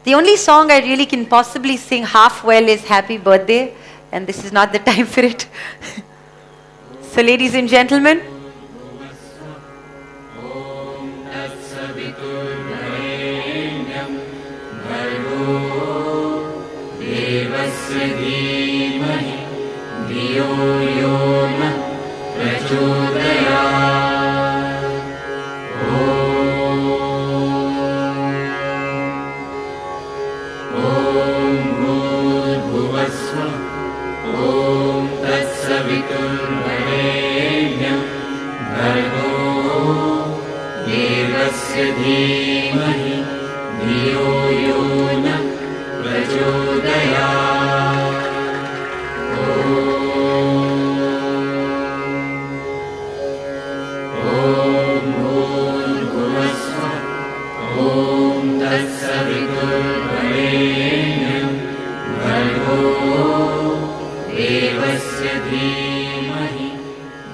The only song I really can possibly sing half well is Happy Birthday, and this is not the time for it. So ladies and gentlemen,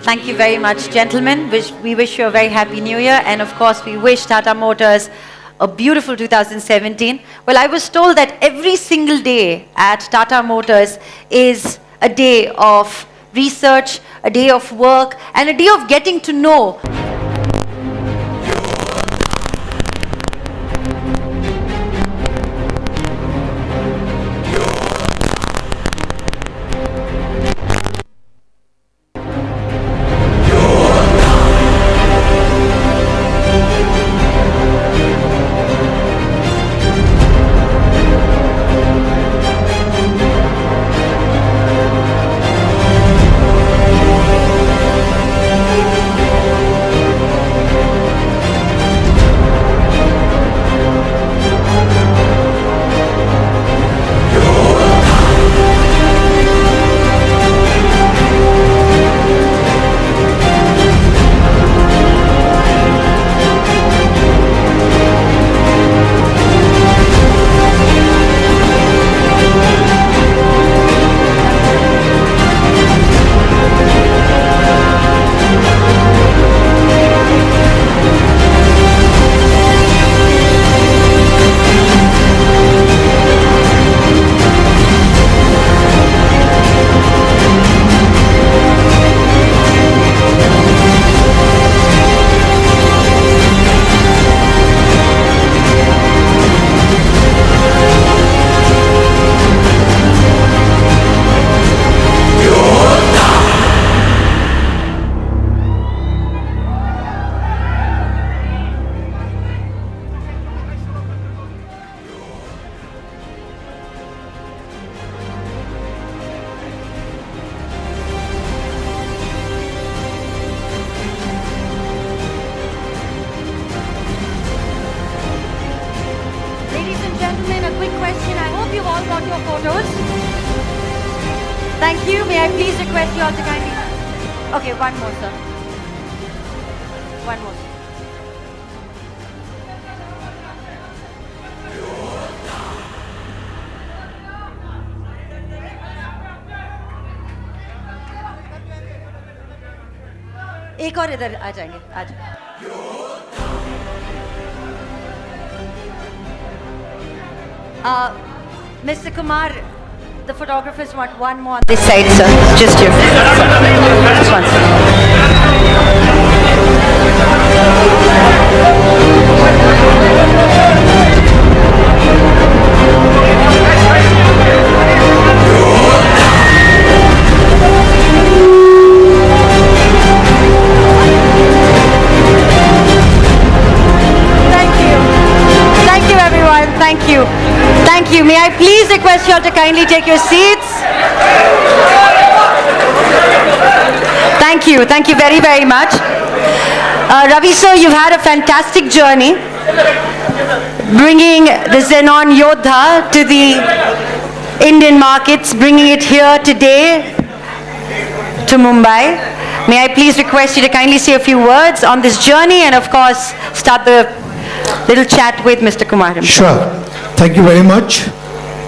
thank you very much, gentlemen. We wish you a very happy new year, and of course we wish Tata Motors a beautiful 2017. Well, I was told that every single day at Tata Motors is a day of research, a day of work, and a day of getting to know. Gentlemen, a quick question. I hope you've all got your photos. Thank you. May I please request you all to kindly... Okay, one more, sir. One more. एक और इधर आ जाएंगे, आ जाएंगे. Mr. Kumar, the photographers want one more on this side, sir. Just you. Just one Thank you. Thank you. May I please request you all to kindly take your seats? Thank you. Thank you very, very much. Ravi sir, you've had a fantastic journey bringing the Xenon Yodha to the Indian markets, bringing it here today to Mumbai. May I please request you to kindly say a few words on this journey and of course start the little chat with Mr. Kumar. Sure. Thank you very much.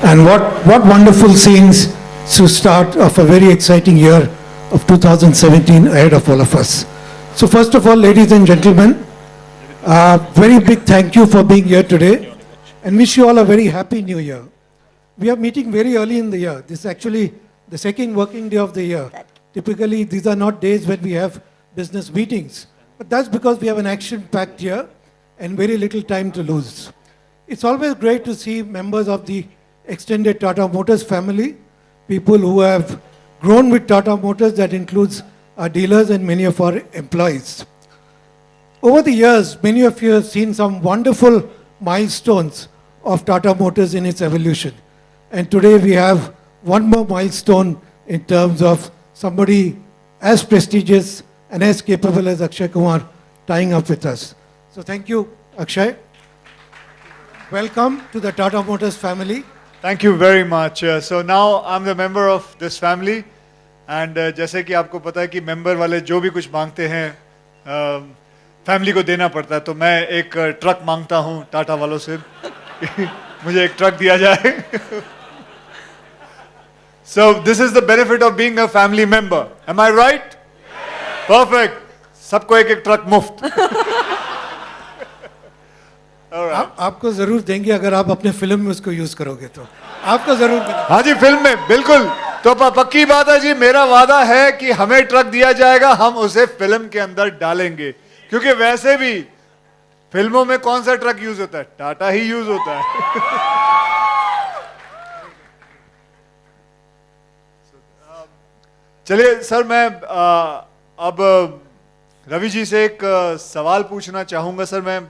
And what wonderful scenes to start of a very exciting year of 2017 ahead of all of us. So first of all, ladies and gentlemen, very big thank you for being here today. and wish you all a very happy new year. We are meeting very early in the year. This is actually the second working day of the year. Typically, these are not days when we have business meetings, but that's because we have an action-packed year and very little time to lose. It's always great to see members of the extended Tata Motors family, people who have grown with Tata Motors, that includes our dealers and many of our employees. Over the years, many of you have seen some wonderful milestones of Tata Motors in its evolution. And today we have one more milestone in terms of somebody as prestigious and as capable as Akshay Kumar tying up with us. So thank you, Akshay. Welcome to the Tata Motors family. Thank you very much. So now I'm the member of this family, and जैसे कि आपको पता है कि member वाले जो भी कुछ मांगते हैं family को देना पड़ता है, तो मैं एक ट्रक मांगता हूँ टाटा वालों से मुझे एक ट्रक दिया जाए. So this is the benefit of being a family member. Am I right? Perfect. सबको एक एक ट्रक मुफ्त. आपको जरूर देंगे अगर आप अपने फिल्म में उसको यूज करोगे तो आपको जरूर मिलेगा. हाँ जी, फिल्म में बिल्कुल. तो पक्की बात है जी, मेरा वादा है कि हमें ट्रक दिया जाएगा, हम उसे फिल्म के अंदर डालेंगे, क्योंकि वैसे भी फिल्मों में कौन सा ट्रक यूज होता है? टाटा ही यूज होता है. चलिए सर, मैं अब रवि जी से एक सवाल पूछना चाहूंगा. सर, मैं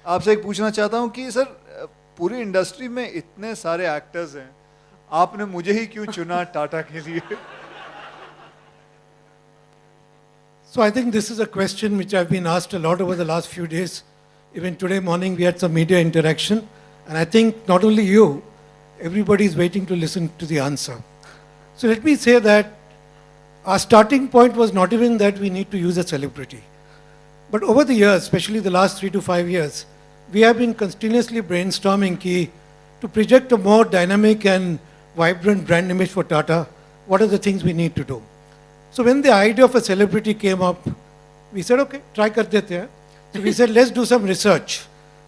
आपसे एक पूछना चाहता हूं कि सर, पूरी इंडस्ट्री में इतने सारे एक्टर्स हैं, आपने मुझे ही क्यों चुना टाटा के लिए? So I think this is a question which I've been asked a lot over the last few days. Even today morning we had some media interaction, and I think not only you, everybody is waiting to listen to the answer. So let me say that our starting point was not even that we need to use a celebrity. But over the years, especially the last 3 to 5 years, we have been continuously brainstorming to project a more dynamic and vibrant brand image for Tata. What are the things we need to do? So when the idea of a celebrity came up, we said, okay, try kar dete hain. So we said, let's do some research.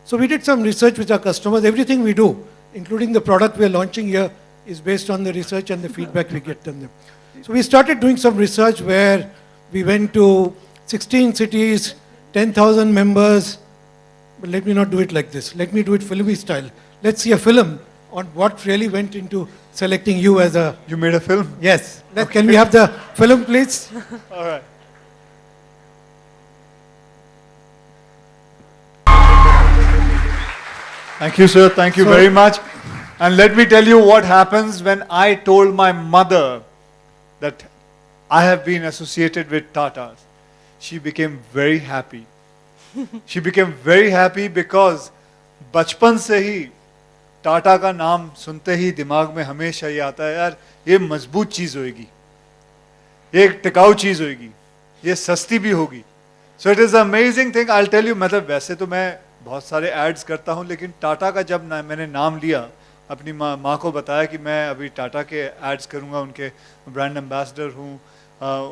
So we did some research with our customers. Everything we do, including the product we are launching here, is based on the research and the feedback we get from them. So we started doing some research where we went to 16 cities, 10,000 members. But let me not do it like this. Let me do it filmy style. Let's see a film on what really went into selecting you as a... You made a film? Yes. Can we have the film, please? All right. Thank you, sir. Thank you very much. And let me tell you what happens when I told my mother that I have been associated with Tatas. She became very happy. She became very happy because बचपन से ही टाटा का नाम सुनते ही दिमाग में हमेशा ये आता है, यार ये मजबूत चीज होगी, ये एक टिकाऊ चीज होगी, ये सस्ती भी होगी. So it is amazing thing. I tell you, मतलब वैसे तो मैं बहुत सारे एड्स करता हूँ, लेकिन टाटा का जब मैंने नाम लिया, अपनी माँ को बताया कि मैं अभी टाटा के एड्स करूँगा, उनके ब्रांड एम्बेसडर हूँ,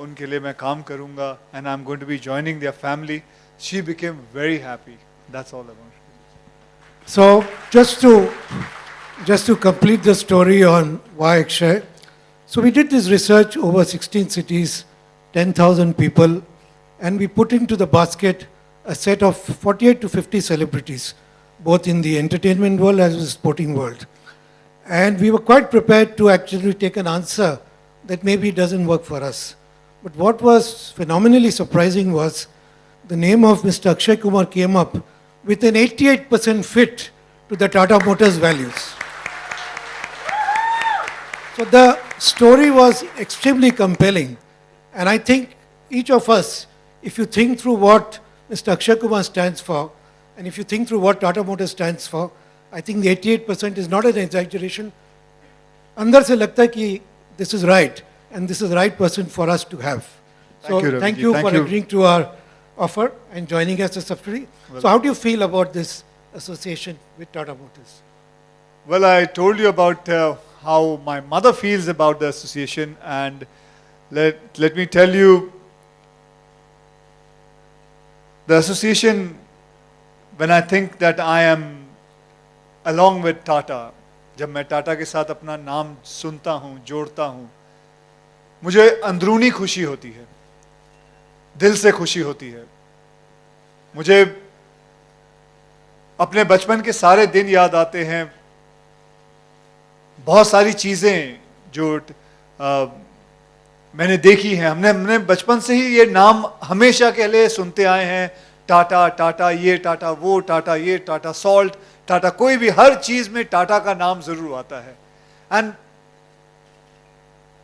उनके लिए मैं काम करूँगा, and I am going to be joining their family. She became very happy. That's all I want. So just to complete the story on why Akshay, so we did this research over 16 cities, 10,000 people, and we put into the basket a set of 48 to 50 celebrities, both in the entertainment world as well as sporting world. And we were quite prepared to actually take an answer that maybe doesn't work for us. But what was phenomenally surprising was the name of Mr. Akshay Kumar came up with an 88% fit to the Tata Motors values. So the story was extremely compelling. And I think each of us, if you think through what Mr. Akshay Kumar stands for, and if you think through what Tata Motors stands for, I think the 88% is not an exaggeration. Andar se lagta hai ki this is right, and this is the right person for us to have. So thank you for agreeing to our offer and joining us as a subsidiary. So how do you feel about this association with Tata Motors? Well, I told you about how my mother feels about the association, and let me tell you, the association, when I think that I am along with Tata, जब मैं टाटा के साथ अपना नाम सुनता हूँ, जोड़ता हूँ, मुझे अंदरूनी खुशी होती है, दिल से खुशी होती है। मुझे अपने बचपन के सारे दिन याद आते हैं, बहुत सारी चीज़ें जो मैंने देखी हैं। हमने बचपन से ही ये नाम हमेशा के लिए सुनते आए हैं, टाटा, टाटा ये, टाटा वो, टाटा ये, टाटा सॉल्ट, टाटा कोई भी, हर चीज़ में टाटा का नाम ज़रूर आता है। And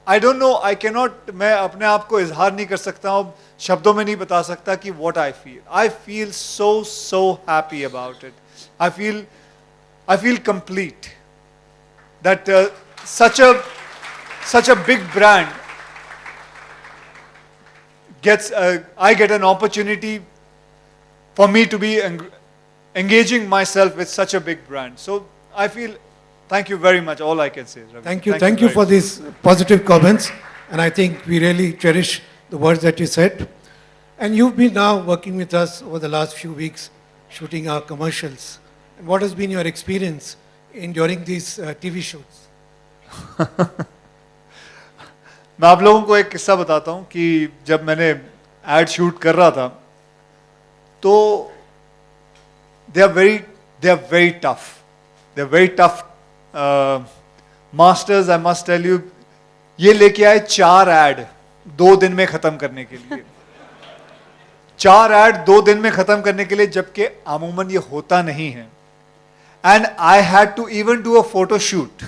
I don't know, I cannot, मैं अपने आप को इजहार नहीं कर सकता हूँ, शब्दों में नहीं बता सकता कि what I feel so happy about it. I feel complete that such a big brand I get an opportunity for me to be engaging myself with such a big brand. So I feel, thank you very much, all I can say. Ravi. Thank you for these positive comments, and I think we really cherish the words that you said. And you've been now working with us over the last few weeks, shooting our commercials. And what has been your experience during these TV shoots? मैं आप लोगों को एक किस्सा बताता हूँ कि जब मैंने एड शूट कर रहा था तो they are very tough masters, I must tell you. ये लेके आए 4 ऐड 2 दिन में खत्म करने के लिए, 4 ऐड 2 दिन में खत्म करने के लिए, जबकि अमूमन ये होता नहीं है. And I had to even do a photo shoot,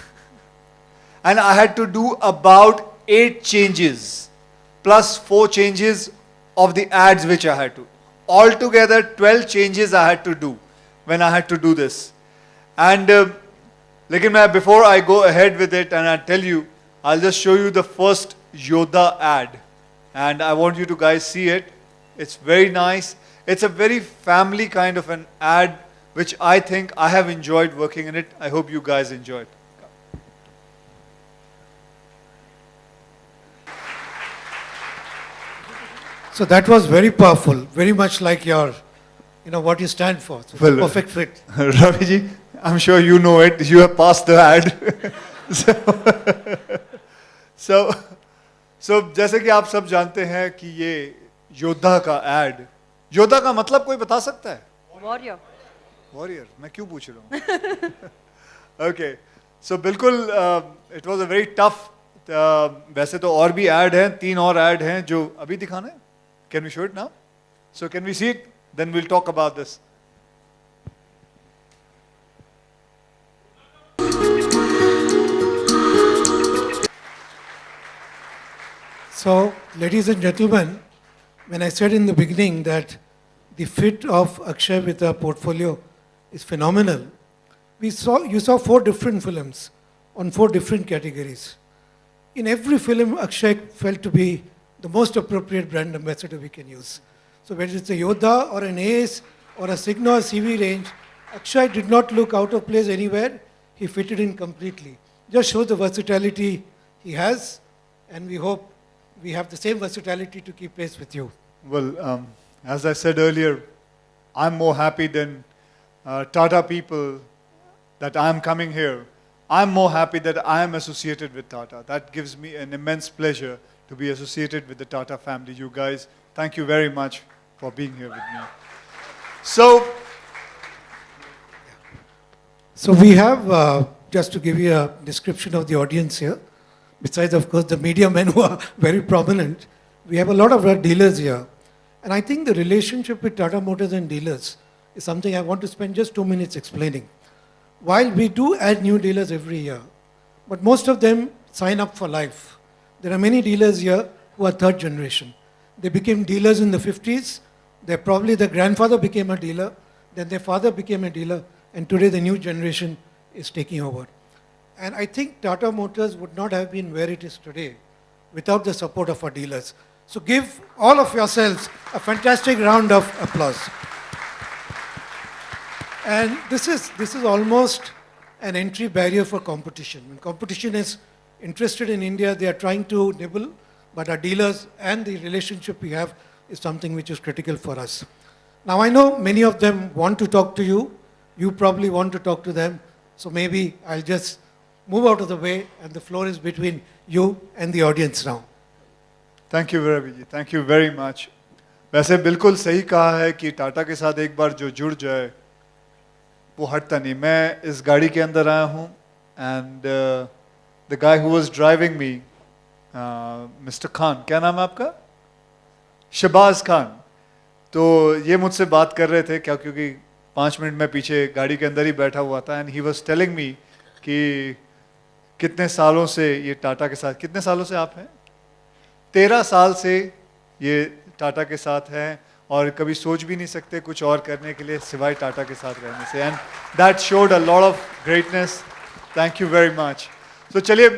and I had to do about 8 changes plus 4 changes of the ads which I had to. Altogether 12 changes I had to do when I had to do this. And lekin before I go ahead with it and I tell you, I'll just show you the first Yoda ad, and I want you to guys see it. It's very nice. It's a very family kind of an ad which I think I have enjoyed working in it. I hope you guys enjoy it. So that was very powerful, very much like your, what you stand for. So Well, perfect fit. Ravi ji, I'm sure you know it. You have passed the ad. so जैसे कि आप सब जानते हैं कि ये योद्धा का ad, योद्धा का मतलब कोई बता सकता है? Warrior. Warrior, मैं क्यों पूछ रहा हूँ? Okay, so बिल्कुल it was a very tough. वैसे तो और भी ad हैं, 3 और ad हैं जो अभी दिखाना है. Can we show it now? So can we see it? Then we'll talk about this. So, ladies and gentlemen, when I said in the beginning that the fit of Akshay with our portfolio is phenomenal, you saw 4 different films on 4 different categories. In every film, Akshay felt to be the most appropriate brand ambassador we can use. So whether it's a Yoda or an Ace or a Sigma or CV range, Akshay did not look out of place anywhere. He fitted in completely. Just shows the versatility he has, and we hope we have the same versatility to keep pace with you. Well, as I said earlier, I'm more happy than Tata people that I'm coming here. I'm more happy that I am associated with Tata. That gives me an immense pleasure to be associated with the Tata family. You guys, thank you very much for being here with me. So we have, just to give you a description of the audience here, besides, of course, the media men who are very prominent, we have a lot of our dealers here. And I think the relationship with Tata Motors and dealers is something I want to spend just 2 minutes explaining. While we do add new dealers every year, but most of them sign up for life. There are many dealers here who are 3rd generation. They became dealers in the 50s. Probably their grandfather became a dealer, then their father became a dealer, and today the new generation is taking over. And I think Tata Motors would not have been where it is today without the support of our dealers. So give all of yourselves a fantastic round of applause. And this is almost an entry barrier for competition. When competition is interested in India, they are trying to nibble, but our dealers and the relationship we have is something which is critical for us. Now I know many of them want to talk to you. You probably want to talk to them. So maybe I'll just move out of the way, and the floor is between you and the audience now. Thank you Ravi ji, thank you very much. वैसे बिल्कुल सही कहा है कि टाटा के साथ एक बार जो जुड़ जाए वो हटता नहीं। मैं इस गाड़ी के अंदर आया हूँ and the guy who was driving me, mister Khan, क्या नाम है आपका? शहबाज खान। तो ये मुझसे बात कर रहे थे क्या, क्योंकि 5 मिनट में पीछे गाड़ी के अंदर ही बैठा हुआ था, and he was telling me कि कितने सालों से ये टाटा के साथ, कितने सालों से आप हैं? 13 साल से ये टाटा के साथ हैं और कभी सोच भी नहीं सकते कुछ और करने के लिए सिवाय टाटा के साथ रहने से, and that showed a lot of greatness. Thank you very much. तो चलिए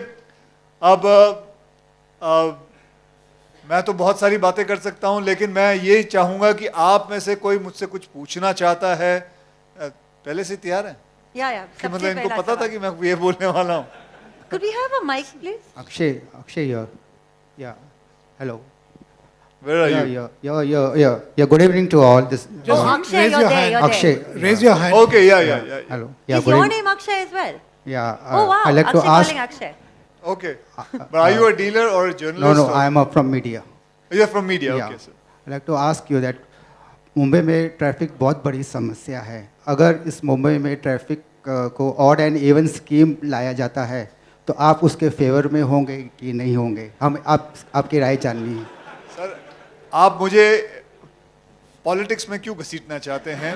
अब मैं तो बहुत सारी बातें कर सकता हूं, लेकिन मैं ये चाहूंगा कि आप में से कोई मुझसे कुछ पूछना चाहता है। पहले से तैयार है Yeah. कि मतलब इनको पता था कि मैं ये बोलने वाला हूँ? Could we have a mic, please? Akshay here. Yeah. Hello. Where are Yeah, you? yeah. Good evening to all. This. Just Akshay, raise you're your there, hand. you're Akshay. there. Raise your hand. Okay, yeah. Hello. Yeah. Is Good your evening. name Akshay as well? Yeah. Oh wow, I like Akshay to ask. calling Akshay. Okay. But are you a dealer or a journalist? No, or- I am from media. You're from media. Yeah. Okay, sir. I like to ask you that Mumbai में traffic बहुत बड़ी समस्या है। अगर इस मुंबई में traffic को odd and even scheme लाया जाता है तो आप उसके फेवर में होंगे कि नहीं होंगे? हम आपकी राय जाननी है। सर, आप मुझे पॉलिटिक्स में क्यों घसीटना चाहते हैं?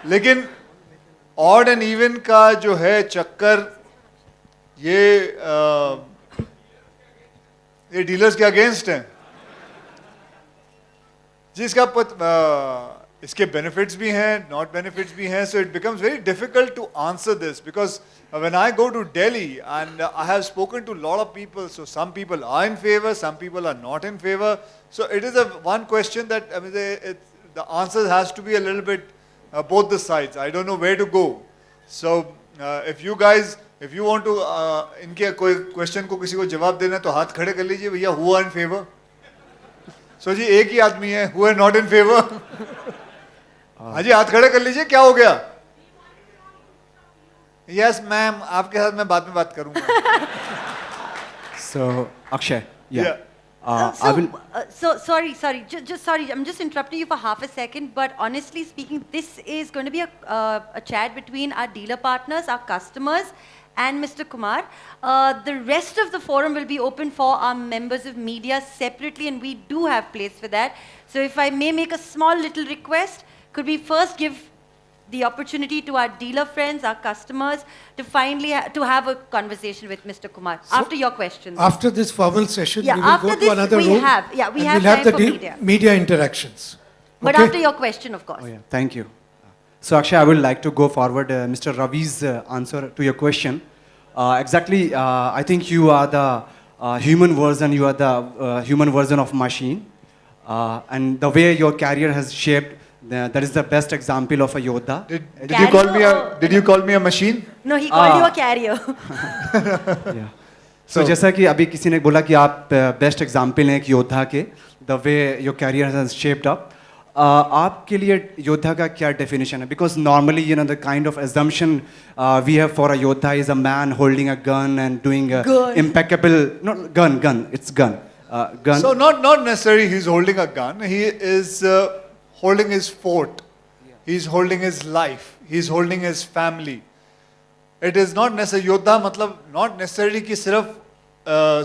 लेकिन ऑड एंड इवन का जो है चक्कर, ये डीलर्स के अगेंस्ट है। इसके बेनिफिट्स भी हैं, नॉट बेनिफिट्स भी हैं, so it becomes very difficult to answer this because when I go to Delhi and I have spoken to lot of people, so some people are in favour, some people are not in favour, so it is a one question that the answer has to be a little bit both the sides. I don't know where to go. So if you guys, if you want to इनके कोई question को किसी को जवाब देना है तो हाथ खड़े कर लीजिए भैया, who are in favor? So जी एक ही आदमी है, who are not in favor? हाँ जी हाथ खड़े कर लीजिए, क्या हो गया? Yes मैम, आपके साथ मैं बाद में बात करूंगा। So, Akshay, yeah. Yeah. I will. Sorry, just sorry. I'm just interrupting you for half a second. But honestly speaking, this is going to be a chat between our dealer partners, our customers, and Mr. Kumar. The rest of the forum will be open for our members of media separately, and we do have place for that. So if I may make a small little request, could we first give the opportunity to our dealer friends, our customers, to finally to have a conversation with Mr. Kumar after your questions. After this formal session, Yeah, we will after go this to another we room. have- yeah, we and have we'll have time the for media interactions. But Okay? after your question, of course. Oh, yeah. Thank you. So, Akshay, I would like to go forward Mr. Ravi's answer to your question. Exactly, I think you are the human version, you are the human version of machine. And the way your career has shaped, that is the best example of a Yoddha. Did you call me Carrier did you call me a machine? No, he called you a carrier. Yeah. So, जैसा कि अभी किसी ने बोला कि आप best example हैं एक योद्धा के, the way your career has shaped up, आपके लिए योद्धा का क्या डेफिनेशन है? Because normally you know the kind of assumption we have for a योद्धा is a man holding a gun and doing impeccable, not gun, it's gun. Gun. So not necessarily he's holding a gun. He is holding his fort. He's holding his life. He's holding his family. It is not necessarily योद्धा मतलब not necessarily कि सिर्फ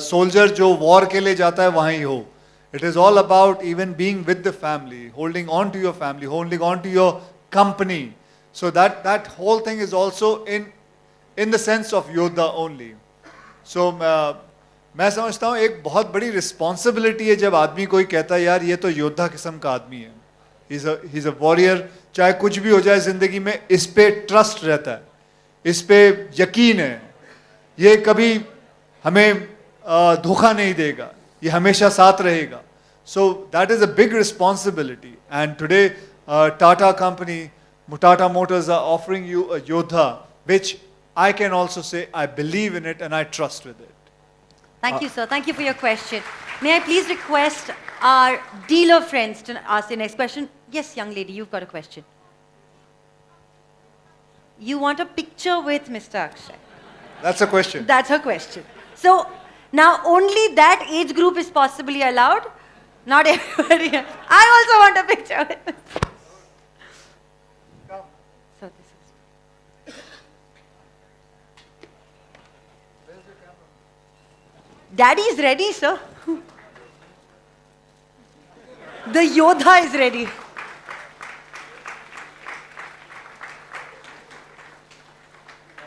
soldier जो war के लिए जाता है वहाँ ही हो. It is all about even being with the family, holding on to your family, holding on to your company. So that whole thing is also in the sense of योद्धा only. So मैं समझता हूँ एक बहुत बड़ी responsibility है जब आदमी कोई कहता है यार ये तो योद्धा किस्म का आदमी है, he's a warrior, चाहे कुछ भी हो जाए जिंदगी में इस पे ट्रस्ट रहता है, इस पे यकीन है, ये कभी हमें धोखा नहीं देगा, ये हमेशा साथ रहेगा. So that is a big responsibility, and today Tata company, Tata Motors are offering you a Yoddha, which I can also say I believe in it and I trust with it. Thank you, sir. Thank you for your question. May I please request our dealer friends to ask the next question? Yes, young lady, you've got a question. you want a picture with Mr. Akshay? That's a question. That's her question. So now only that age group is possibly allowed. Not everybody else. I also want a picture with him. So this is. Daddy is ready, sir. The Yodha is ready.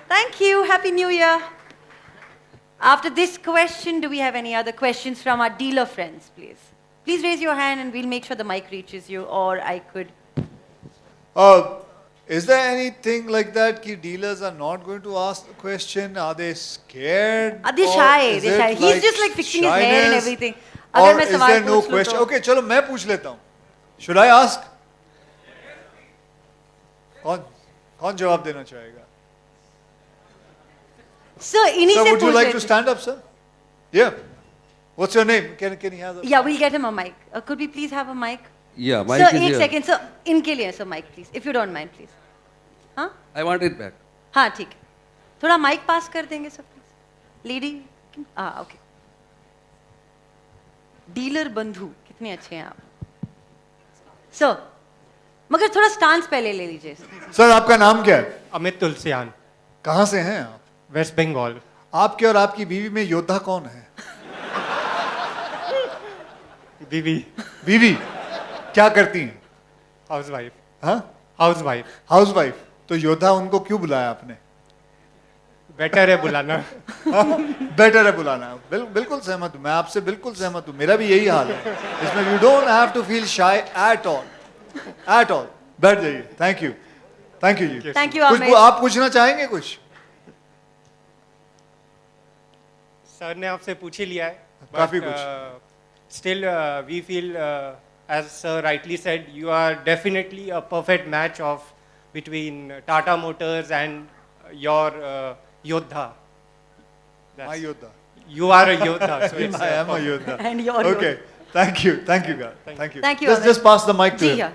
Thank you. Happy New Year. After this question, do we have any other questions from our dealer friends, please? Please raise your hand and we'll make sure the mic reaches you, or I could. Is there anything like that कि dealers are not going to ask the question? Are they scared? Are they Or shy? is They're it shy. He's just like fixing his hair and shyness? everything. Or अगर मैं is सवाल there no पूछ लूँ question? तो- Okay, चलो मैं पूछ लेता हूँ. Should I ask? कौन जवाब देना चाहेगा? Sir, इन्हीं Sir, से would you पूछ like लेते to हैं. stand up, sir? Yeah. What's your name? Can he have the... Yeah, we'll get him a mic. Could we please have a mic? Yeah, mic Sir, is एक here. second. Sir, इनके लिए sir mic please, if you don't mind please. हाँ? I want it back. हाँ ठीक है. थोड़ा mic पास कर देंगे sir please. Lady, हाँ okay. Dealer बंधु, कितने अच्छे हैं आप. Sir, मगर थोड़ा स्टांस पहले ले लीजिए. सर आपका नाम क्या है? अमित तुलसियान, कहाँ से हैं आप? वेस्ट बंगाल। आपके और आपकी बीवी में योद्धा कौन है? बीवी बीवी क्या करती हैं? House wife. हाँ? House wife house wife. तो योद्धा उनको क्यों बुलाया आपने? बेटर है बुलाना। बेटर है बुलाना. बिल्कुल सहमत हूँ. मैं आपसे बिल्कुल सहमत हूँ. मेरा भी यही हाल है. इसमें you don't have to feel shy at all. At all. बैठ जाइए. Thank you. Thank you ji. Thank you, कुछ Amit. आप पूछना चाहेंगे कुछ? सर ने आपसे पूछ ही लिया है। काफी कुछ। Still, we feel, as Sir rightly said, you are definitely a perfect match of between Tata Motors and your Yodha. My योद्धा. You are a Yodha. So it's I am a योद्धा. And your Okay. Thank you. Thank you, guys. Thank you. Thank you, Just, Amit. just pass the mic to ji him. हाँ.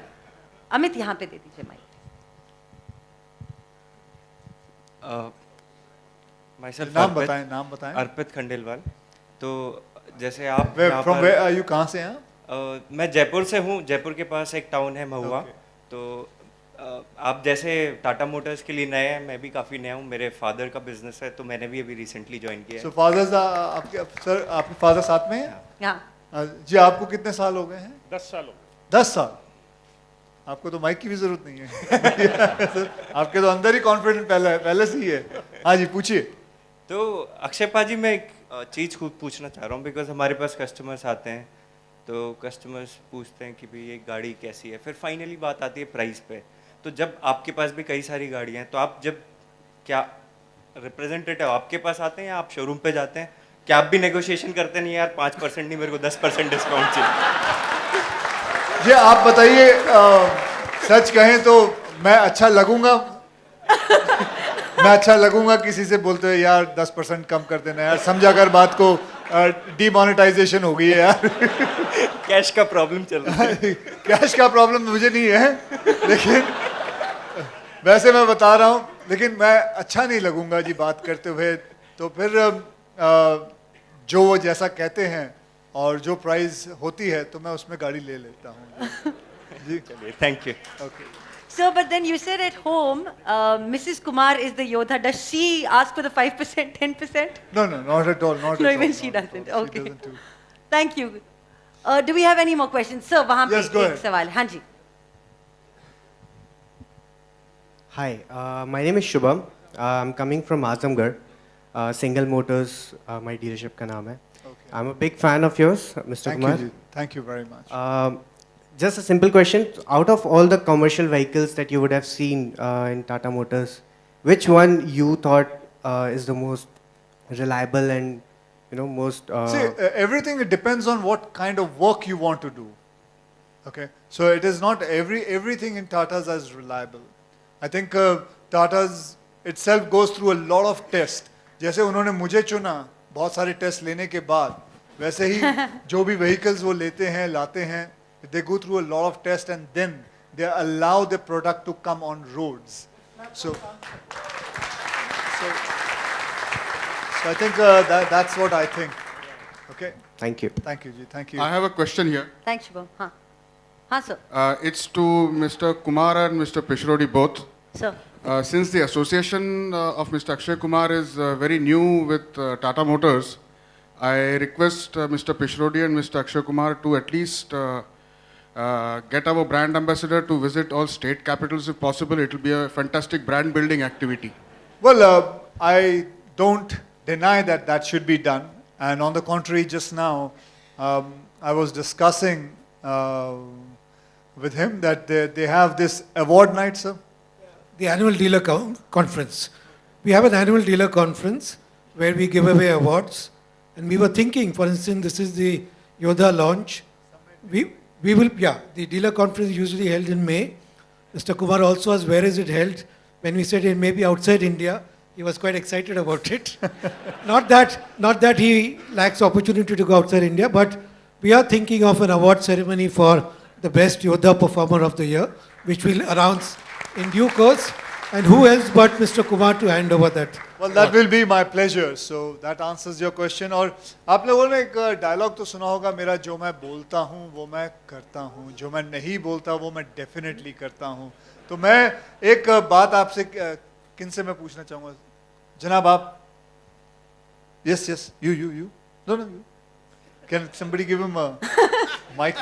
अमित यहाँ पे दे दीजिए mic. myself नाम अर्पित बताएं. नाम बताएं. अर्पित खंडेलवाल। तो जैसे आप Where, यहाँ from पर- where are you? कहाँ से हैं आप? मैं जयपुर से हूँ। जयपुर के पास एक टाउन है महुआ। Okay. तो आप जैसे टाटा मोटर्स के लिए नए हैं, मैं भी काफ़ी नया हूँ। मेरे फादर का बिजनेस है, तो मैंने भी अभी रिसेंटली ज्वाइन किया So है। fathers आपके सर आपके फादर साथ में हैं? हाँ. जी आपको कितने साल हो गए हैं? 10 सालों। 10 साल. आपको तो माइक की भी जरूरत नहीं है. सर, आपके तो अंदर ही कॉन्फिडेंट पहले से ही है. हाँ जी पूछिए. तो अक्षय पाजी, मैं एक चीज़ खूब पूछना चाह रहा हूँ, बिकॉज हमारे पास कस्टमर्स आते हैं, तो कस्टमर्स पूछते हैं कि भाई ये गाड़ी कैसी है, फिर फाइनली बात आती है प्राइस पे। तो जब आपके पास भी कई सारी गाड़ियाँ हैं, तो आप जब क्या रिप्रेजेंटेटिव आपके पास आते हैं या आप शोरूम पे जाते हैं, क्या आप भी नेगोशिएशन करते नहीं यार 5% नहीं, मेरे को 10% डिस्काउंट चाहिए? जी आप बताइए. सच कहें तो मैं अच्छा लगूंगा. मैं अच्छा लगूंगा किसी से बोलते हुए यार 10% कम कर देना यार, समझा कर बात को. डीमोनेटाइजेशन हो गई है यार. कैश का प्रॉब्लम चल रहा है। कैश का प्रॉब्लम मुझे नहीं है, लेकिन वैसे मैं बता रहा हूँ, लेकिन मैं अच्छा नहीं लगूंगा जी बात करते हुए. तो फिर जो वो जैसा कहते हैं और जो प्राइस होती है तो मैं उसमें गाड़ी ले लेता हूँ जी. चलिए, thank you. Okay. Sir, but then you said at home, Mrs. Kumar is the Yodha. Does she ask for the 5%, 10%? No, not at all. Not No, at even all, she not at doesn't. all. Okay. She doesn't do. Thank you. Do we have any more questions? Sir, वहाँ पे Yes, go एक ahead. सवाल. हाँ जी. Hi, my name is Shubham. I'm coming from Azamgarh. Single Motors, my dealership का नाम है. Okay. I'm a big fan of yours, Mr. Thank Kumar. you, ji. Thank you very much. Just a simple question. Out of all the commercial vehicles that you would have seen in Tata Motors, which one you thought is the most reliable and most? See, everything it depends on what kind of work you want to do. Okay, so it is not everything in Tata's as reliable. I think Tata's itself goes through a lot of tests. जैसे उन्होंने मुझे चुना बहुत सारे test लेने के बाद, वैसे ही जो भी vehicles वो लेते हैं लाते हैं, they go through a lot of tests and then they allow the product to come on roads. So I think that's what I think. Okay. Thank you. Thank you, Ji. Thank you. I have a question here. Thanks, Shubham. Huh. Huh, sir. It's to Mr. Kumar and Mr. Pishrodi both. Sir. Since the association of Mr. Akshay Kumar is very new with Tata Motors, I request Mr. Pishrodi and Mr. Akshay Kumar to at least get our brand ambassador to visit all state capitals if possible. It will be a fantastic brand building activity. Well, I don't deny that that should be done. And on the contrary, just now, I was discussing with him that they have this award night, sir. The annual dealer conference. We have an annual dealer conference where we give away awards. And we were thinking, for instance, this is the Yodha launch. We will, the dealer conference is usually held in May. Mr. Kumar also asked, where is it held? When we said it may be outside India, he was quite excited about it. not that he lacks opportunity to go outside India, but we are thinking of an award ceremony for the best Yodha performer of the year, which we'll announce in due course. And who else but Mr. Kumar to hand over that? Well, that will be my pleasure. So that answers your question. और आप लोगों ने एक dialogue तो सुना होगा, मेरा जो मैं बोलता हूँ वो मैं करता हूँ, जो मैं नहीं बोलता वो मैं डेफिनेटली करता हूँ. तो मैं एक बात आपसे किन से मैं पूछना चाहूँगा, जनाब आप, yes, you, no, you. Can somebody give him a mic?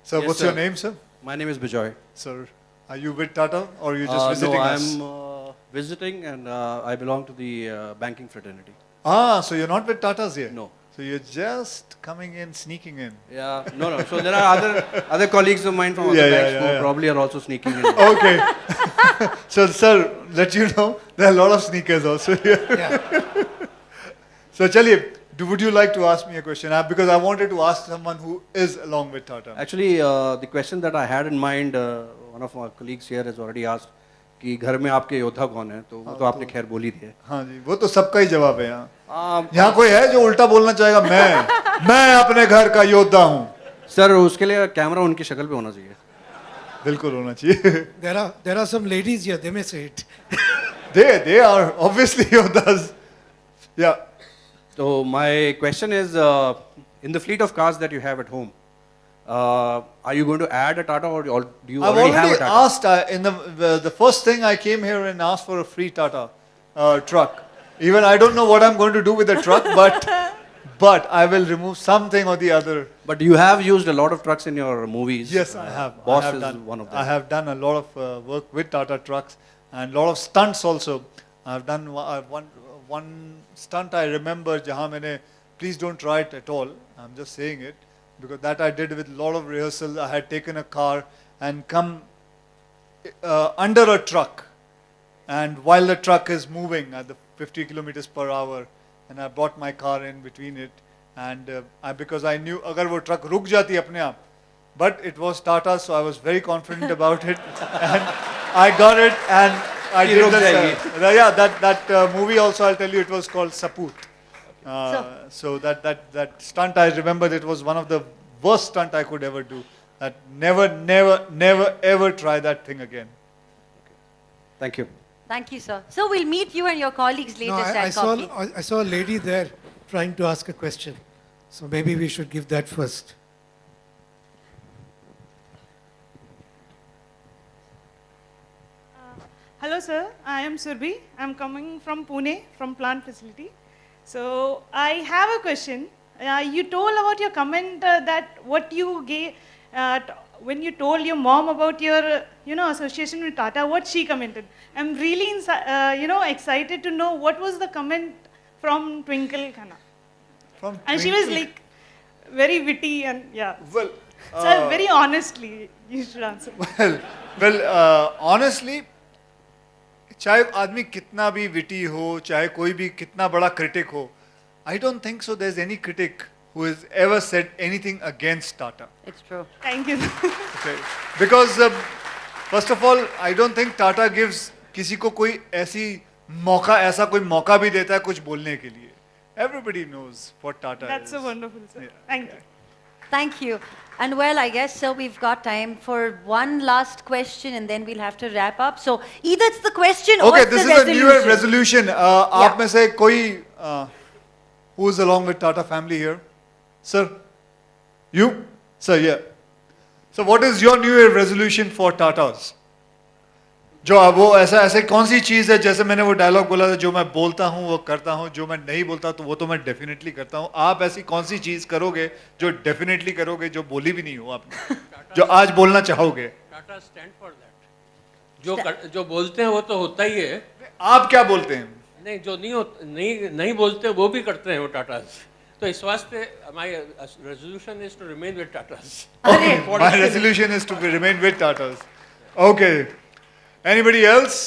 Sir, Yes, what's sir. your name, sir? My name is Bijoy. Sir, are you with Tata or are you just visiting no, us? I'm visiting and I belong to the banking fraternity. So you're not with Tatas yet? No. So you're just coming in, sneaking in. Yeah, no. So there are other colleagues of mine from other banks who probably are also sneaking in. Okay. So, sir, let you know, there are a lot of sneakers also here. Yeah. So, chaliye, would you like to ask me a question? Because I wanted to ask someone who is along with Tata. Actually, the question that I had in mind, one of our colleagues here has already asked कि घर में आपके योद्धा कौन है, तो वो तो आपने खैर बोल ही दिया. हाँ जी, वो तो सबका ही जवाब है यहाँ. यहाँ कोई है जो उल्टा बोलना चाहेगा? मैं अपने घर का योद्धा हूँ. सर, उसके लिए कैमरा उनकी शक्ल पे होना चाहिए. बिल्कुल होना चाहिए. There are some ladies here, they may say it. They are obviously yodhas. Yeah. So my question is, in the fleet of cars that you have at home, are you going to add a Tata or do you I've already have a already Tata? asked in the first thing I came here and asked for a free Tata truck. Even I don't know what I'm going to do with the truck, but I will remove something or the other. But you have used a lot of trucks in your movies. Yes, I have. Boss I have is done, one of them. I have done a lot of work with Tata trucks and a lot of stunts also. I've done one stunt I remember, jahan maine, please don't try it at all. I'm just saying it. Because that I did with a lot of rehearsal. I had taken a car and come under a truck. And while the truck is moving at the 50 kilometers per hour, and I brought my car in between it. And because I knew agar wo truck ruk jati apne aap. But it was Tata, so I was very confident about it. And I got it and I did this. That movie also, I'll tell you, it was called Saput. So that stunt, I remember it was one of the worst stunt I could ever do. That never ever try that thing again. Thank you. Thank you, sir. So we'll meet you and your colleagues later No, at coffee. I saw a lady there trying to ask a question. So maybe we should give that first. Hello, sir. I am Surbhi. I'm coming from Pune, from plant facility. So I have a question. You told about your comment that what you gave when you told your mom about your association with Tata, what she commented. I'm really excited to know what was the comment from Twinkle Khanna. And she was like very witty and yeah. Well, so very honestly, you should answer. Well, honestly, चाहे आदमी कितना भी witty हो, चाहे कोई भी कितना बड़ा critic हो, I don't think so there's any critic who has ever said anything against Tata. It's true. Thank you. Okay. Because first of all, I don't think Tata gives किसी को कोई ऐसा कोई मौका भी देता है कुछ बोलने के लिए. Everybody knows what Tata is. That's so wonderful, sir. Thank you. Thank you. And well, I guess, sir, we've got time for one last question and then we'll have to wrap up. So either it's the question or Okay, it's this the is a New Year resolution. resolution. आप में से कोई who is along with Tata family here? Sir? You? Sir, yeah. So what is your New Year resolution for Tatas? जो वो ऐसे कौन सी चीज़ है, जैसे मैंने वो डायलॉग बोला था, जो मैं बोलता हूँ वो करता हूँ, जो मैं नहीं बोलता तो वो तो मैं डेफिनेटली करता हूँ. आप ऐसी कौन सी चीज़ करोगे जो डेफिनेटली करोगे, जो बोली भी नहीं हो आपने, जो आज बोलना चाहोगे? Tata stand for that. जो बोलते हैं वो तो होता ही है. आप क्या बोलते हैं? नहीं, जो नहीं बोलते वो भी करते हैं वो टाटास. तो इस वास्ते my resolution is to remain with Tatas. My resolution is to remain with Tatas. Okay. Anybody else?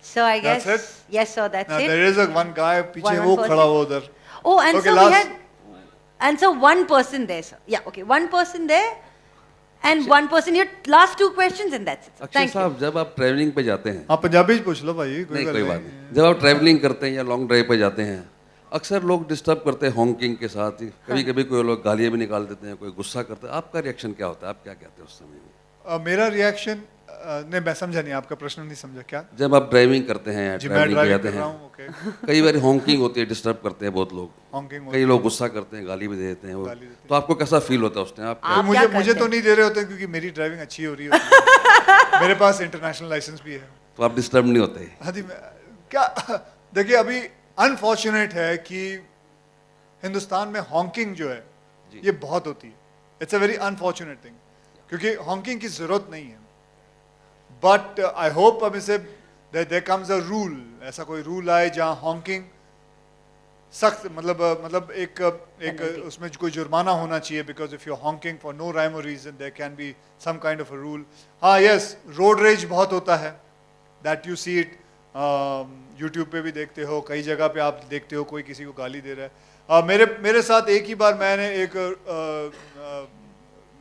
So I guess, That's it? yes, sir, that's No, it. there is one guy पीछे One वो person. खड़ा हुआ उधर. Oh, and Okay, so last- we had, and so one person there, sir. Yeah, okay, one person there, and one person here. Last two questions, and that's it. Sir. Akshay Thank you. साहब, जब आप travelling पे जाते हैं, आप पंजाबी पूछ लो भाई, नहीं कोई बात नहीं, जब आप ट्रैवलिंग करते हैं या लॉन्ग ड्राइव पे जाते हैं, अक्सर लोग डिस्टर्ब करते हैं हॉन्किंग के साथ ही, कभी कभी कोई लोग गालियाँ भी निकाल देते हैं, कोई गुस्सा करता है. आपका रिएक्शन क्या होता है, आप क्या कहते हैं उस समय में? मेरा रिएक्शन नहीं, मैं समझा नहीं, आपका प्रश्न नहीं समझा. क्या? जब आप ड्राइविंग करते हैं या जी, मैं ट्रैवलिंग पे ड्राइविंग जाते कर हैं, रहा हूँ, okay. कई बार हॉन्किंग होती है, डिस्टर्ब करते हैं बहुत लोग, Honking कई लोग गुस्सा करते हैं, गाली भी दे देते हैं वो. गाली देते तो आपको कैसा फील होता है उस टाइम? आप आप मुझे क्या मुझे करते तो हैं? नहीं दे रहे होते क्योंकि मेरी ड्राइविंग अच्छी हो रही होती है. मेरे पास इंटरनेशनल लाइसेंस भी है. तो आप डिस्टर्ब नहीं होते? हाँ जी, क्या देखिए, अभी अनफॉर्चुनेट है कि हिंदुस्तान में हॉन्किंग जो है ये बहुत होती है. It's a very unfortunate thing, क्योंकि हॉन्किंग की जरूरत नहीं है. बट आई होप अब इसे देयर कम्स अ रूल, ऐसा कोई रूल आए जहाँ हॉन्किंग सख्त, मतलब एक उसमें कोई जुर्माना होना चाहिए. Because if you honking for no rhyme or reason, there can be some kind of a rule. हाँ, यस, रोड रेज बहुत होता है. That you see it, YouTube पे भी देखते हो, कई जगह पे आप देखते हो कोई किसी को गाली दे रहा है. मेरे साथ एक ही बार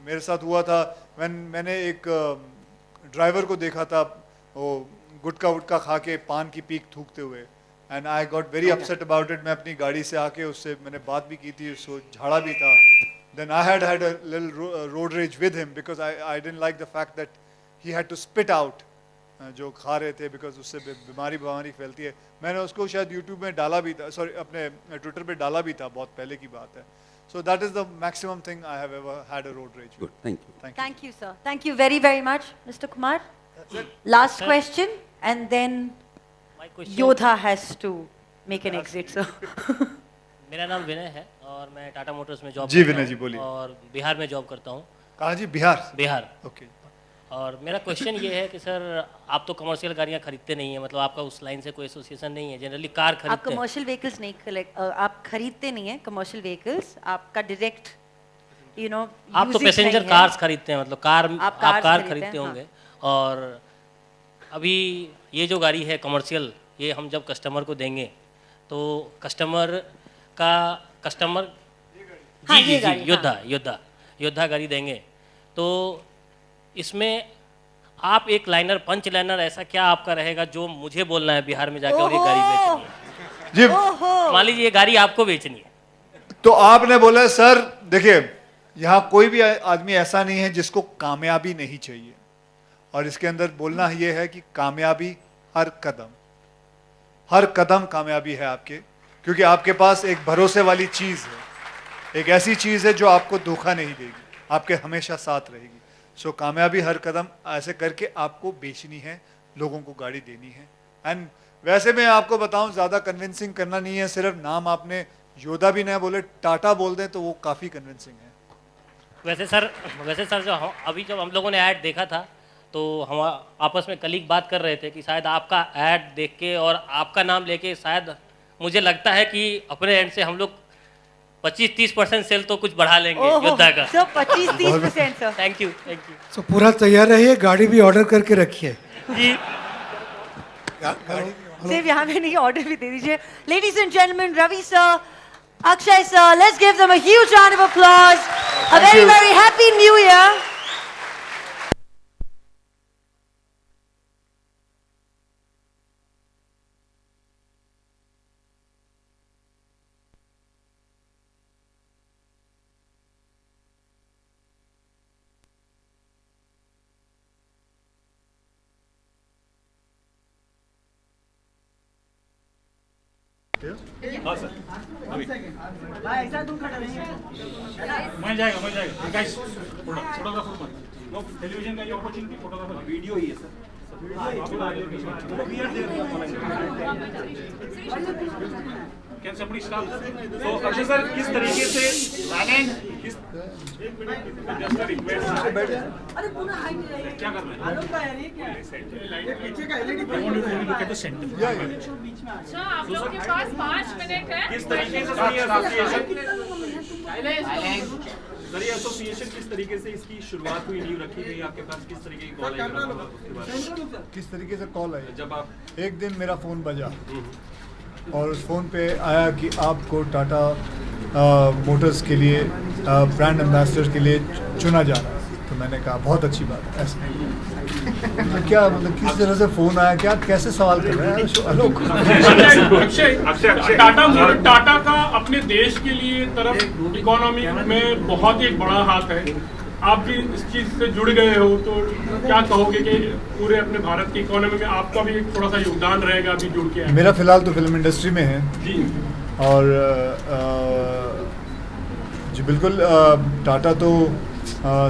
मेरे साथ हुआ था. मैंने एक ड्राइवर को देखा था, वो गुटखा वुटका खा के पान की पीक थूकते हुए, and I got very upset about it. मैं अपनी गाड़ी से आके उससे मैंने बात भी की थी, उसको झाड़ा भी था. Then I had a little road rage with him because I didn't like the fact that he had to spit out जो खा रहे थे, बिकॉज उससे बीमारी फैलती है. मैंने उसको शायद यूट्यूब में डाला भी था, सॉरी अपने ट्विटर पे डाला भी था, बहुत पहले की बात है. So that is the maximum thing I have ever had a road rage with. Good, thank you. Thank you, sir. Thank you very, very much, Mr. Kumar. Last question, and then My question- Yodha has to make an exit, sir. मेरा नाम विनय है और मैं Tata Motors में job जी, करता विनय हूँ जी, बोलिए. और बिहार में जॉब करता हूँ. कहाँ जी? बिहार. बिहार. ओके. और मेरा क्वेश्चन ये है कि सर, आप तो कमर्शियल गाड़ियाँ खरीदते नहीं है, मतलब आपका उस लाइन से कोई एसोसिएशन नहीं है, जनरली कार आप खरीदते हैं. कमर्शियल व्हीकल्स नहीं आप खरीदते नहीं है कमर्शियल व्हीकल्स, आपका डायरेक्ट आप तो पैसेंजर कार्स खरीदते हैं, मतलब आप कार खरीदते खरीदते हैं, होंगे. और अभी ये जो गाड़ी है कमर्शियल, ये हम जब कस्टमर को देंगे तो कस्टमर हाँ, जी ये जी गाड़ी, जी योद्धा गाड़ी देंगे तो इसमें आप एक लाइनर, पंच लाइनर ऐसा क्या आपका रहेगा जो मुझे बोलना है बिहार में जाकर और ये गाड़ी बेचनी है? जी, मान लीजिए ये गाड़ी आपको बेचनी है. तो आपने बोला सर देखिए, यहाँ कोई भी आदमी ऐसा नहीं है जिसको कामयाबी नहीं चाहिए, और इसके अंदर बोलना ये है कि कामयाबी हर कदम कामयाबी है आपके, क्योंकि आपके पास एक भरोसे वाली चीज़ है, एक ऐसी चीज़ है जो आपको धोखा नहीं देगी, आपके हमेशा साथ रहेगी. सो कामयाबी हर कदम ऐसे करके आपको बेचनी है, लोगों को गाड़ी देनी है. एंड वैसे मैं आपको बताऊं, ज़्यादा कन्विंसिंग करना नहीं है, सिर्फ नाम आपने योदा भी नहीं बोले, टाटा बोल दें तो वो काफ़ी कन्विंसिंग है. वैसे सर जो अभी जब हम लोगों ने ऐड देखा था तो हम आपस में कलीग बात कर रहे थे कि शायद आपका ऐड देख के और आपका नाम लेके शायद मुझे लगता है कि अपने एंड से हम लोग 25-30% सेल तो कुछ बढ़ा लेंगे योद्धा का. Sir 25-30%, sir. Thank you. So पूरा तैयार रहिए, गाड़ी भी ऑर्डर करके रखिए. जी. सिर्फ यहाँ पे नहीं, ऑर्डर भी दे दीजिए. Ladies and gentlemen, Ravi sir, Akshay sir, let's give them a huge round of applause. A very, very happy new year. हाँ सर मैं जाएगा गाइस फोटोग्राफर नो टेलीविजन का ये अपॉर्चुनिटी फोटोग्राफर वीडियो ही है sir can somebody stop so Akshay sir किस तरीके से किस जस्ट रिक्वेस्ट अरे पूरा हाइट क्या कर रहे हैं पीछे का LED look at the centre sir आप लोगों के पास 5 मिनट है किस तरीके से सर ये एसोसिएशन किस तरीके से इसकी शुरुआत हुई, नींव रखी गई, आपके पास किस तरीके की कॉल आई उसके बारे में? किस तरीके से कॉल आई? जब आप एक दिन मेरा फ़ोन बजा और उस फ़ोन पे आया कि आपको टाटा मोटर्स के लिए ब्रांड एम्बेसडर के लिए चुना जा रहा है। तो मैंने कहा बहुत अच्छी बात है। ऐसे तो क्या मतलब किस तरह से फ़ोन आया, क्या कैसे सवाल कर रहे हैं? अक्षय टाटा का अपने देश के लिए तरफ इकोनॉमी में बहुत ही बड़ा हाथ है। आप भी इस चीज़ से जुड़ गए हो तो क्या कहोगे कि पूरे अपने भारत की इकोनॉमी में आपका भी थोड़ा सा योगदान रहेगा अभी जुड़ के? मेरा फ़िलहाल तो फिल्म इंडस्ट्री में है जी और जी बिल्कुल टाटा तो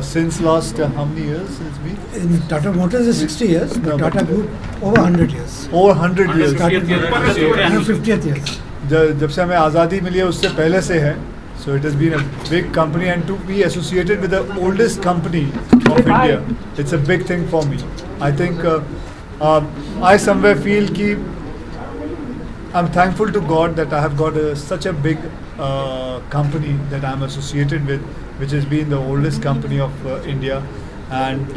since last how many years since we In Tata Motors is 60 years, but Tata Group over 100 years. over 100 years. 150th years. जब से हमें आज़ादी मिली है उससे पहले से है. So it has been a big company and to be associated with the oldest company of India, it's a big thing for me. I think I somewhere feel कि I'm thankful to God that I have got such a big company that I'm associated with, which has been the oldest company of India and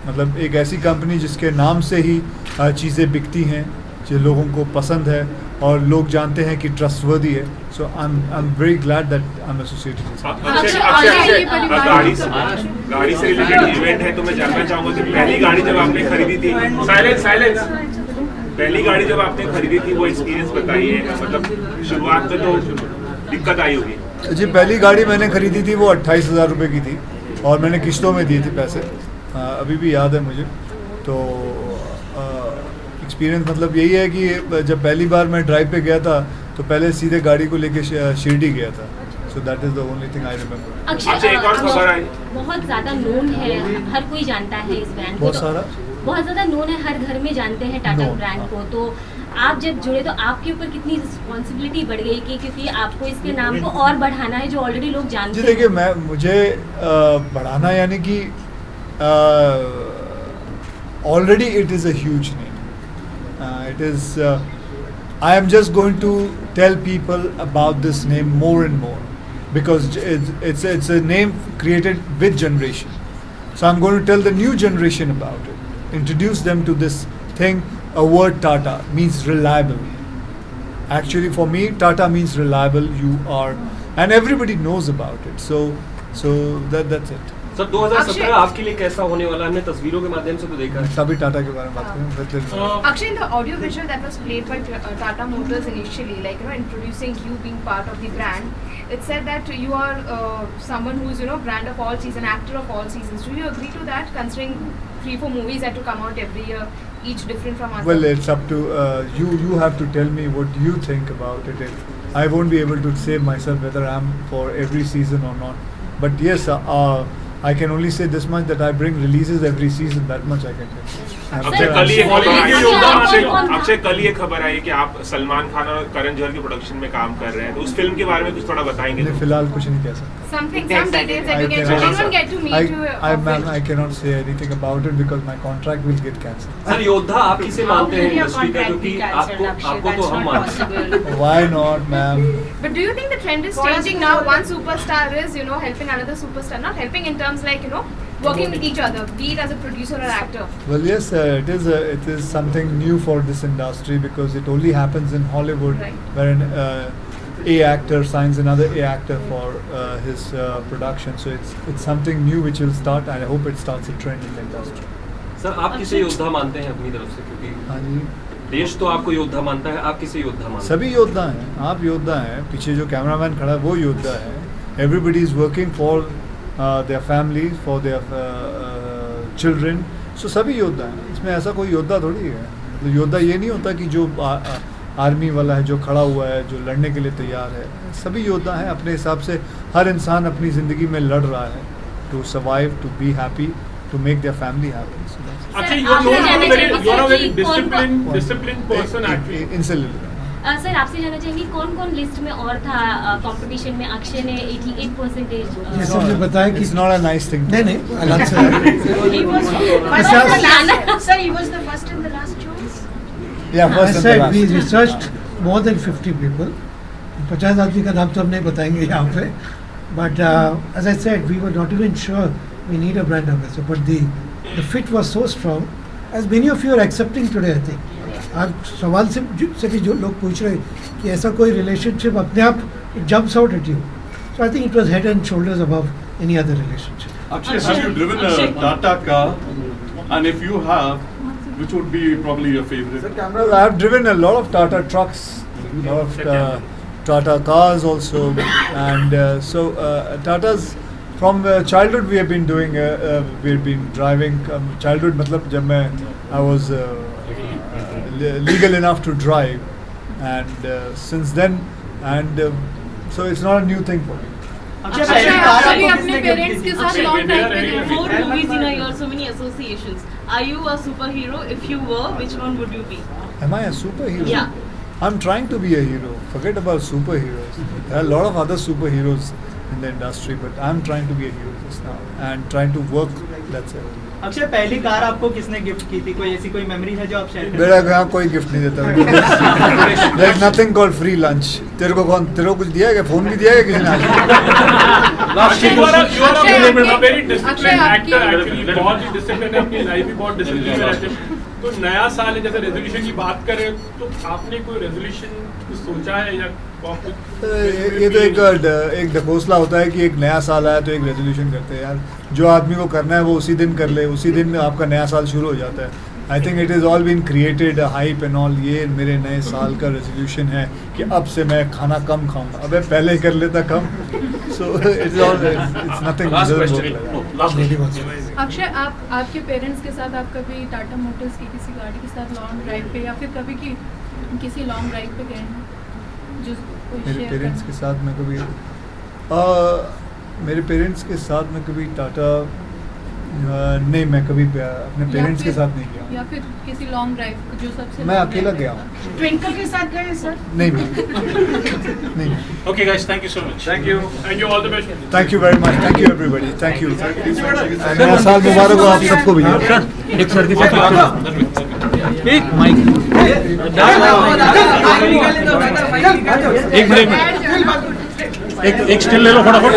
मतलब एक ऐसी company जिसके नाम से ही चीज़ें बिकती हैं, जो लोगों को पसंद है और लोग जानते हैं कि ट्रस्टवर्दी है. So I am very glad that I am associated with. गाड़ी से रिलेटेड इवेंट है तो मैं जानना चाहूँगा कि पहली गाड़ी जब आपने खरीदी थी, साइलेंस पहली गाड़ी जब आपने खरीदी थी वो एक्सपीरियंस बताइए. मतलब शुरुआत में तो दिक्कत आई होगी. जी पहली गाड़ी मैंने खरीदी थी वो 28,000 रुपये की थी और मैंने किश्तों में दी थी पैसे. अभी भी याद है मुझे. तो एक्सपीरियंस मतलब यही है कि जब पहली बार मैं ड्राइव पे गया था तो पहले सीधे गाड़ी को लेके शिरडी गया था. So that is the only thing I remember. Akshay एक और खबर आई, बहुत ज़्यादा नोन है, हर कोई जानता है इस ब्रांड को. बहुत ज़्यादा नोन है, हर घर में जानते हैं टाटा ब्रांड को. तो आप जब जुड़े तो आपके ऊपर कितनी रिस्पॉन्सिबिलिटी बढ़ गई कि क्योंकि आपको इसके नाम को और बढ़ाना है जो ऑलरेडी लोग जानते हैं. देखिए मुझे बढ़ाना यानी कि already it is a huge name. It is I am just going to tell people about this name more and more because it's a name created with generation. So I'm going to tell the new generation about it, introduce them to this thing. A word Tata means reliable. Actually for me Tata means reliable. You are and everybody knows about it. So that's it. Sir 2017 आपके लिए कैसा होने वाला है? हमने तस्वीरों के माध्यम से तो देखा है. तभी टाटा के बारे में बात करें. Akshay, in the audio visual that was played by Tata Motors initially, like introducing you being part of the brand, it said that you are someone who is brand of all seasons, actor of all seasons. Do you agree to that? Considering 3-4 movies had to come out every year, each different from other. Well, it's up to you. You have to tell me what you think about it. I won't be able to say myself whether I'm for every season or not. But yes, I can only say this much that I bring releases every season. That much I can tell. Akshay कल ये खबर आई कि आप सलमान खान और करण जौहर की production में काम कर रहे हैं. तो उस फिल्म के बारे में कुछ थोड़ा बताएंगे? नहीं, फिलहाल कुछ नहीं कह सकता. Some details that you can share. Anyone get to meet you? I cannot say anything about it because my contract will get cancelled. Sir योद्धा आप किसे मानते हैं इंडस्ट्री का? क्योंकि आपको तो हम मानते हैं. Why not, ma'am? But do you think the trend is changing now? One superstar is helping another superstar, not helping in terms like working with each other, be it as a producer or actor. Well, yes, it is something new for this industry because it only happens in Hollywood, where an A actor signs another A actor for his production. So it's something new which will start, and I hope it starts a trend in the industry. Sir आप किसे योद्धा मानते हैं अपनी तरफ से? क्योंकि देश तो आपको योद्धा मानता है, आप किसे योद्धा मानते हैं? सभी योद्धा हैं. आप योद्धा हैं, पीछे जो कैमरामैन खड़ा है वो योद्धा है. Everybody is working for their families, for their children. So सभी योद्धा हैं. इसमें ऐसा कोई योद्धा थोड़ी है. मतलब योद्धा ये नहीं होता कि जो आर्मी वाला है जो खड़ा हुआ है, जो लड़ने के लिए तैयार है, सभी योद्धा हैं अपने हिसाब से। हर इंसान अपनी ज़िंदगी में लड़ रहा है to survive, to be happy, to make their family happy. Actually, you are a very disciplined person actually. इनसे सर आपसे जानना चाहेंगे कौन कौन लिस्ट में और था कंपटीशन में? अक्षय ने 88%। जैसे हमने बताया कि it's not a nice thing. नहीं अलग से Sir, he was the first and the last choice. Yeah, I first and the said last. we researched more than 50 people. 50 आदमी का नाम तो हम नहीं बताएंगे यहाँ पे, but as I said, we were not even sure we need a brand ambassador, but the fit was so strong, as many of you are accepting today, I think. आप सवाल से भी जो लोग पूछ रहे हैं कि ऐसा कोई रिलेशनशिप अपने आप it jumps out at you. So I think it was head and shoulders above any other relationship. Akshay, have you driven a Tata car? And if you have, which would be probably your favorite? Well, I have driven a lot of Tata trucks, a lot of Tata cars also, and Tatas from childhood we have been doing. We have been driving. Childhood, मतलब जब मैं I was legal enough to drive, and since then, and so it's not a new thing for me. अभी अपने parents के साथ long drive पे गए। 4 movies in a year, so many associations. Are you a superhero? If you were, which one would you be? Am I a superhero? Yeah. I'm trying to be a hero. Forget about superheroes. There are a lot of other superheroes in the industry, but I'm trying to be a hero just now and trying to work. That's it. Akshay, पहली car आपको किसने gift की थी? कोई ऐसी कोई memory है जो आप शेयर करें? मेरा यहाँ कोई गिफ्ट नहीं देता। There is nothing called free lunch. तेरे को कुछ दिया है क्या? फोन भी दिया है किसी ने? Akshay, you are a very disciplined actor actually. बहुत ही disciplined है, अपनी लाइफ भी बहुत डिसिप्लिन में रहते हैं। तो नया साल है, जैसे रेजोल्यूशन की बात करें तो आपने कोई रेजोल्यूशन कुछ सोचा है या ये तो एक ढकोसला होता है कि एक नया साल आया तो एक रेजोल्यूशन करते हैं यार। जो आदमी को करना है वो उसी दिन कर ले, उसी दिन आपका नया साल शुरू हो जाता है। I think it is all been created hype and all. ये मेरे नए साल का रेजोल्यूशन है कि अब से मैं खाना कम खाऊंगा। अबे पहले ही कर लेता कम। So it's all it's nothing. Akshay, आप आपके पेरेंट्स के साथ आप कभी टाटा मोटर्स की किसी गाड़ी के साथ लॉन्ग ड्राइव पे या फिर कभी किसी लॉन्ग ड्राइव पे गए हैं? मेरे पेरेंट्स के साथ मैं कभी मेरे पेरेंट्स के साथ मैं कभी टाटा नहीं, मैं कभी अपने पेरेंट्स के साथ नहीं गया। या फिर किसी लॉन्ग ड्राइव जो सबसे मैं अकेला गया हूँ। ट्विंकल के साथ गए सर? नहीं। Okay guys, thank you so much. Thank you. All the best. Thank you very much. Thank you everybody. Thank you. नया साल मुबारक हो आप सबको भी। एक सर्टिफिकेट, एक माइक, एक मिनट, एक स्टिल ले लो फटाफट।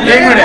एक मिनट,